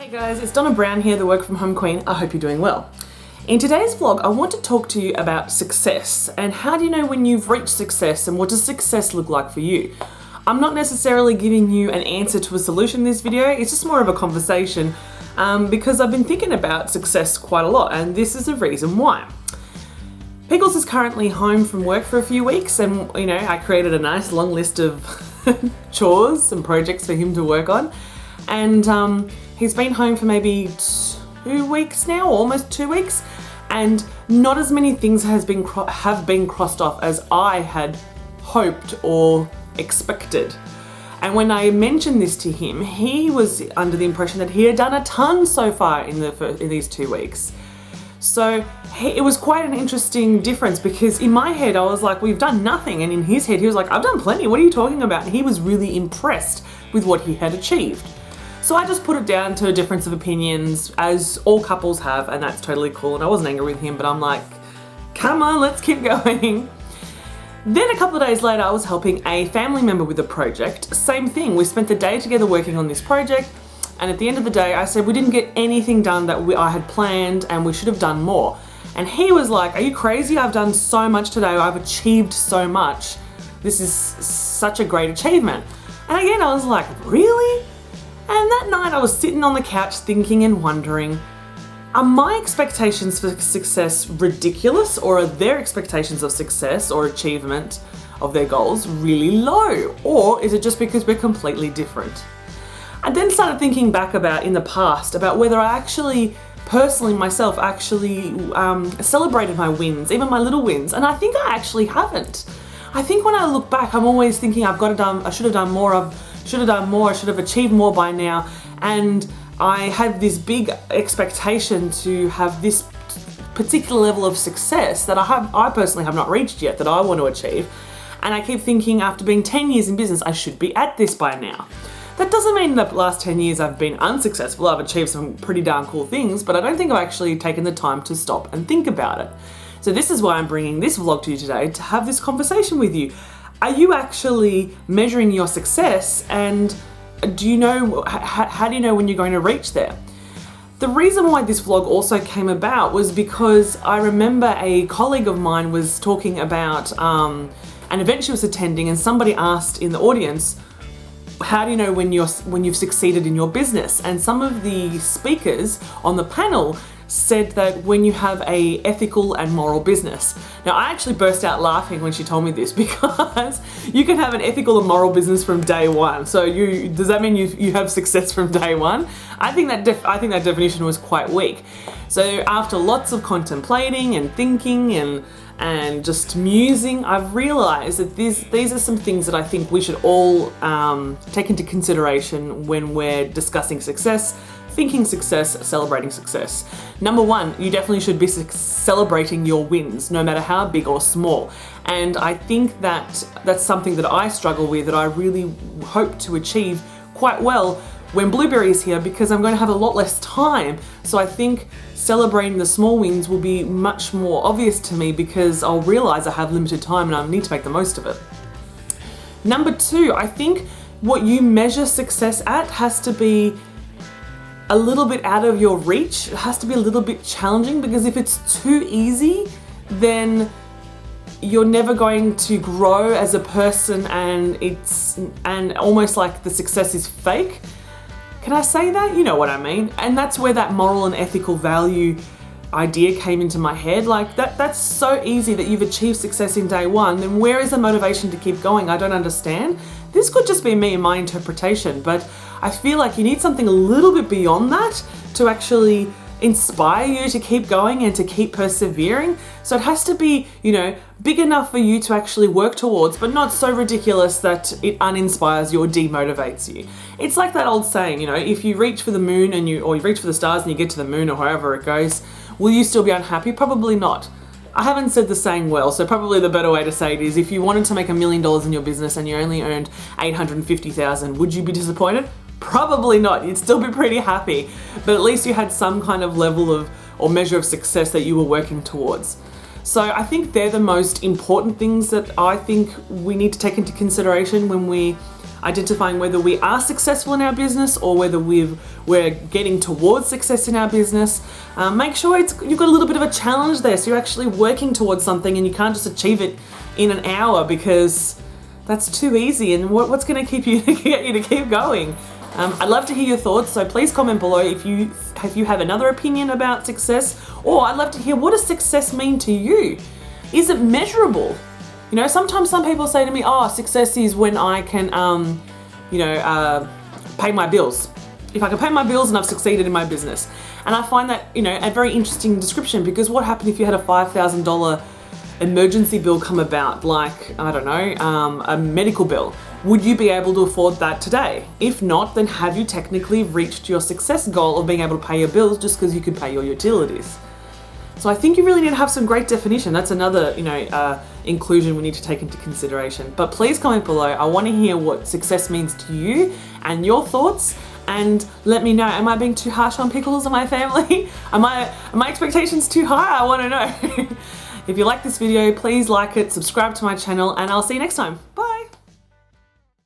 Hey guys, it's Donna Brown here, the Work From Home Queen. I hope you're doing well. In today's vlog, I want to talk to you about success and how do you know when you've reached success and what does success look like for you. I'm not necessarily giving you an answer to a solution in this video, it's just more of a conversation because I've been thinking about success quite a lot and this is the reason why. Pickles is currently home from work for a few weeks and I created a nice long list of chores and projects for him to work on, and he's been home for maybe 2 weeks now, almost 2 weeks, and not as many things have been crossed off as I had hoped or expected. And when I mentioned this to him, he was under the impression that he had done a ton so far in these 2 weeks. So it was quite an interesting difference because in my head I was like, we've done nothing, and in his head he was like, I've done plenty, what are you talking about? And he was really impressed with what he had achieved. So I just put it down to a difference of opinions, as all couples have, and that's totally cool, and I wasn't angry with him, but I'm like, come on, let's keep going. Then a couple of days later I was helping a family member with a project. Same thing, we spent the day together working on this project, and at the end of the day I said we didn't get anything done that I had planned and we should have done more. And he was like, are you crazy? I've done so much today, I've achieved so much. This is such a great achievement. And again I was like, really? And that night I was sitting on the couch thinking and wondering, are my expectations for success ridiculous, or are their expectations of success or achievement of their goals really low? Or is it just because we're completely different? I then started thinking back about in the past about whether I actually, personally myself, actually celebrated my wins, even my little wins, and I think I actually haven't. I think when I look back I'm always thinking I should have done more, I should have achieved more by now, and I had this big expectation to have this particular level of success that I personally have not reached yet, that I want to achieve. And I keep thinking after being 10 years in business, I should be at this by now. That doesn't mean that the last 10 years I've been unsuccessful. I've achieved some pretty darn cool things, but I don't think I've actually taken the time to stop and think about it. So this is why I'm bringing this vlog to you today, to have this conversation with you. Are you actually measuring your success, and do you know, how do you know when you're going to reach there? The reason why this vlog also came about was because I remember a colleague of mine was talking about an event she was attending, and somebody asked in the audience, how do you know when you've succeeded in your business? And some of the speakers on the panel said that when you have a ethical and moral business. Now I actually burst out laughing when she told me this, because you can have an ethical and moral business from day one. So does that mean you have success from day one? I think that definition was quite weak. So after lots of contemplating and thinking and just musing, I've realized that these are some things that I think we should all take into consideration when we're discussing success, thinking success, celebrating success. Number one, you definitely should be celebrating your wins, no matter how big or small. And I think that that's something that I struggle with, that I really hope to achieve quite well when Blueberry is here, because I'm going to have a lot less time. So I think celebrating the small wins will be much more obvious to me, because I'll realize I have limited time and I need to make the most of it. Number two, I think what you measure success at has to be a little bit out of your reach. It has to be a little bit challenging, because if it's too easy, then you're never going to grow as a person, and almost like the success is fake. Can I say that? You know what I mean. And that's where that moral and ethical value idea came into my head. Like that's so easy that you've achieved success in day one, then where is the motivation to keep going? I don't understand. This could just be me and my interpretation, but I feel like you need something a little bit beyond that to actually inspire you to keep going and to keep persevering. So it has to be, big enough for you to actually work towards, but not so ridiculous that it uninspires you or demotivates you. It's like that old saying, if you reach for the moon or you reach for the stars and you get to the moon or wherever it goes, will you still be unhappy? Probably not. I haven't said the saying well, so probably the better way to say it is, if you wanted to make $1 million in your business and you only earned $850,000, would you be disappointed? Probably not. You'd still be pretty happy, but at least you had some kind of level of or measure of success that you were working towards. So I think they're the most important things that I think we need to take into consideration when we identifying whether we are successful in our business or whether we're getting towards success in our business. Make sure you've got a little bit of a challenge there, so you're actually working towards something and you can't just achieve it in an hour because that's too easy. And what's going to get you to keep going? I'd love to hear your thoughts, so please comment below if you have another opinion about success, or I'd love to hear, what does success mean to you? Is it measurable? You know, sometimes some people say to me, oh, success is when I can, pay my bills. If I can pay my bills and I've succeeded in my business. And I find that, a very interesting description, because what happened if you had a $5,000 emergency bill come about, like, I don't know, a medical bill? Would you be able to afford that today? If not, then have you technically reached your success goal of being able to pay your bills just because you can pay your utilities? So I think you really need to have some great definition. That's another, inclusion we need to take into consideration. But please comment below. I want to hear what success means to you and your thoughts, and let me know. Am I being too harsh on Pickles and my family? Are my expectations too high? I want to know. If you like this video, please like it, subscribe to my channel, and I'll see you next time.